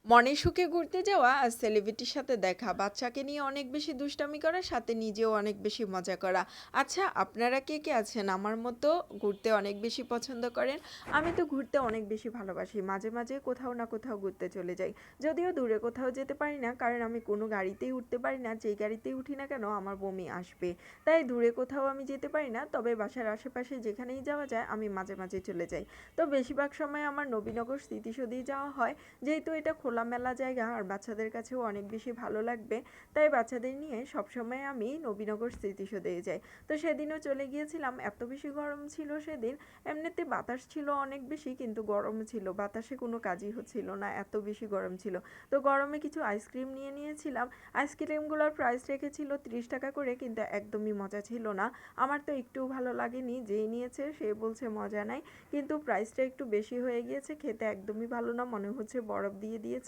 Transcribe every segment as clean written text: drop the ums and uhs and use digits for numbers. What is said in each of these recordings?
মনের সুখে ঘুরতে যাওয়া আর সেলিব্রিটির সাথে দেখা, বাচ্চাকে নিয়ে অনেক বেশি দুষ্টামি করা, সাথে নিজেও অনেক বেশি মজা করা। আচ্ছা, আপনারা কে কে আছেন আমার মতো ঘুরতে অনেক বেশি পছন্দ করেন? আমি তো ঘুরতে অনেক বেশি ভালোবাসি, মাঝে মাঝে কোথাও না কোথাও ঘুরতে চলে যাই। যদিও দূরে কোথাও যেতে পারি না, কারণ আমি কোনো গাড়িতেই উঠতে পারি না, যেই গাড়িতেই উঠি না কেন আমার বমি আসবে। তাই দূরে কোথাও আমি যেতে পারি না, তবে বাসার আশেপাশে যেখানেই যাওয়া যায় আমি মাঝে মাঝে চলে যাই। তো বেশিরভাগ সময় আমার নবীনগর স্মৃতিসৌধেই যাওয়া হয়, যেহেতু এটা খোলামেলা জায়গা আর বাচ্চাদের কাছেও অনেক বেশি ভালো লাগবে। তাই বাচ্চাদের নিয়ে সবসময় আমি নবীনগর স্মৃতিসৌধে যাই। তো সেদিনও চলে গিয়েছিলাম, এত বেশি গরম ছিল সেদিন। এমনিতে বাতাস ছিল অনেক বেশি, কিন্তু গরম ছিল, বাতাসে কোনো কাজই হচ্ছিল না, এত বেশি গরম ছিল। তো গরমে কিছু আইসক্রিম নিয়ে নিয়েছিলাম। আইসক্রিমগুলোর প্রাইস রেখেছিল 30 টাকা করে, কিন্তু একদমই মজা ছিল না। আমার তো একটুও ভালো লাগেনি, যেই নিয়েছে সে বলছে মজা নাই, কিন্তু প্রাইসটা একটু বেশি হয়ে গিয়েছে, খেতে একদমই ভালো না, মনে হচ্ছে বরফ দিয়ে দিয়েছে,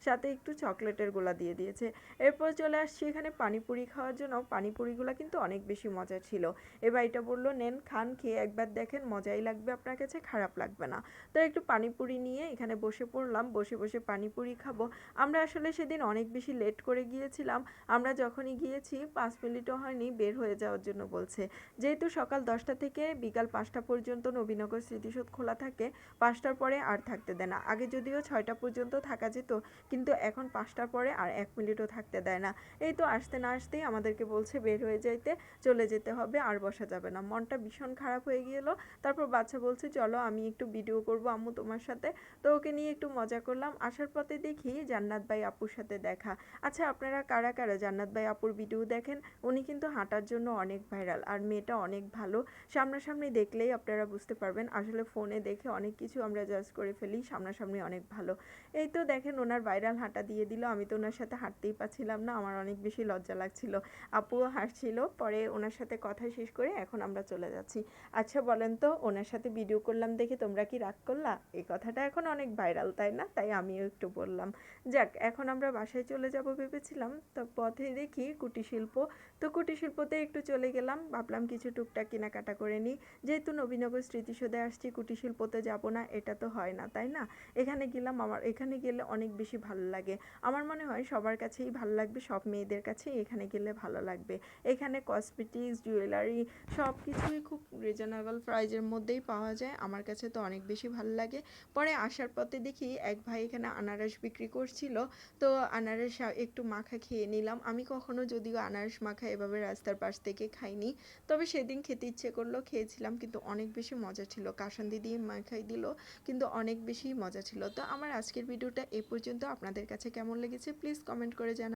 সাথে একটু চকলেটের গোলা দিয়ে দিয়েছে। এরপর চলে আসছি এখানে পানিপুরি খাওয়ার জন্য। পানিপুরিগুলো কিন্তু অনেক বেশি মজা ছিল। এবার এটা বললো নেন খান, খেয়ে একবার দেখেন, মজাই লাগবে আপনার কাছে, খারাপ লাগবে না। তো একটু পানিপুরি নিয়ে এখানে বসে পড়লাম, বসে বসে পানিপুরি খাবো। আমরা আসলে সেদিন অনেক বেশি লেট করে গিয়েছিলাম। আমরা যখনই গিয়েছি 5 মিনিটও হয়নি বের হয়ে যাওয়ার জন্য বলছে। যেহেতু সকাল 10টা থেকে বিকাল 5টা পর্যন্ত নবীনগর স্মৃতিসৌধ খোলা থাকে, 5টার পরে আর থাকতে দেয় না। আগে যদিও 6টা পর্যন্ত থাকা যেত, কিন্তু এখন 5টার পরে আর 1 মিনিটও থাকতে দেয় না। এই তো আসতে না আসতেই আমাদেরকে বলছে বের হয়ে যাইতে, চলে যেতে হবে, আর বসা যাবে না। মনটা ভীষণ খারাপ হয়ে গেল। তারপর বাচ্চা বলছে চলো আমি একটু ভিডিও করব আম্মু তোমার সাথে। তো ওকে নিয়ে একটু মজা করলাম। আসার পথে দেখি জান্নাত ভাই আপুর সাথে দেখা। আচ্ছা, আপনারা কারা কারা জান্নাত ভাই আপুর ভিডিও দেখেন? উনি কিন্তু হাঁটার জন্য অনেক ভাইরাল, আর মেয়েটা অনেক ভালো। সামনাসামনি দেখলেই আপনারা বুঝতে পারবেন, আসলে ফোনে দেখে অনেক কিছু আমরা জাজ করে ফেলি, সামনাসামনি অনেক ভালো। এই তো দেখেন ওনার ভাইরাল হাঁটা দিয়ে দিল, আমি তো ওনার সাথে হাঁটতেই পারছিলাম না, আমার অনেক বেশি লজ্জা লাগছিল। আপুও হাসছিল, পরে ওনার সাথে কথা শেষ করে এখন আমরা চলে যাচ্ছি। আচ্ছা বলেন তো, ওনার সাথে ভিডিও করলাম দেখে তোমরা কি রাগ করলা? এই কথাটা এখন অনেক ভাইরাল তাই না, তাই আমিও একটু বললাম। যাক, এখন আমরা বাসায় চলে যাব ভেবেছিলাম, তো পথে দেখি কুটির শিল্প। তো কুটির শিল্পতে একটু চলে গেলাম, ভাবলাম কিছু টুকটাক কেনাকাটা করে নিই। যেহেতু নবীনগর স্মৃতিসৌধে আসছি, কুটির শিল্পতে যাব না এটা তো হয় না তাই না। এখানে গেলাম, আমার এখানে গেলে অনেক বেশি ভালো লাগে। আমার মনে হয় সবার কাছেই ভালো লাগবে, সব মেয়েদের কাছেই এখানে গেলে ভালো লাগবে। এখানে কসমেটিক্স, জুয়েলারি সব কিছুই খুব রিজনেবল প্রাইজের মধ্যেই পাওয়া যায়, আমার কাছে তো অনেক বেশি ভালো লাগে। পরে আসার পথে দেখি এক ভাই এখানে আনারস বিক্রি করছিল। তো আনারস একটু মাখা খেয়ে নিলাম। আমি কখনো যদিও আনারস মাখা এভাবে রাস্তার পাশ থেকে খাইনি, তবে সেদিন খেতে ইচ্ছে করলো, খেয়েছিলাম, কিন্তু অনেক বেশি মজা ছিল। কাসুন্দি দিয়ে মাখাই দিল, কিন্তু অনেক বেশি মজা ছিল। তো আমার আজকের ভিডিওটা এ পর্যন্ত। আপনাদের কাছে কেমন লেগেছে প্লিজ কমেন্ট করে জানাবেন।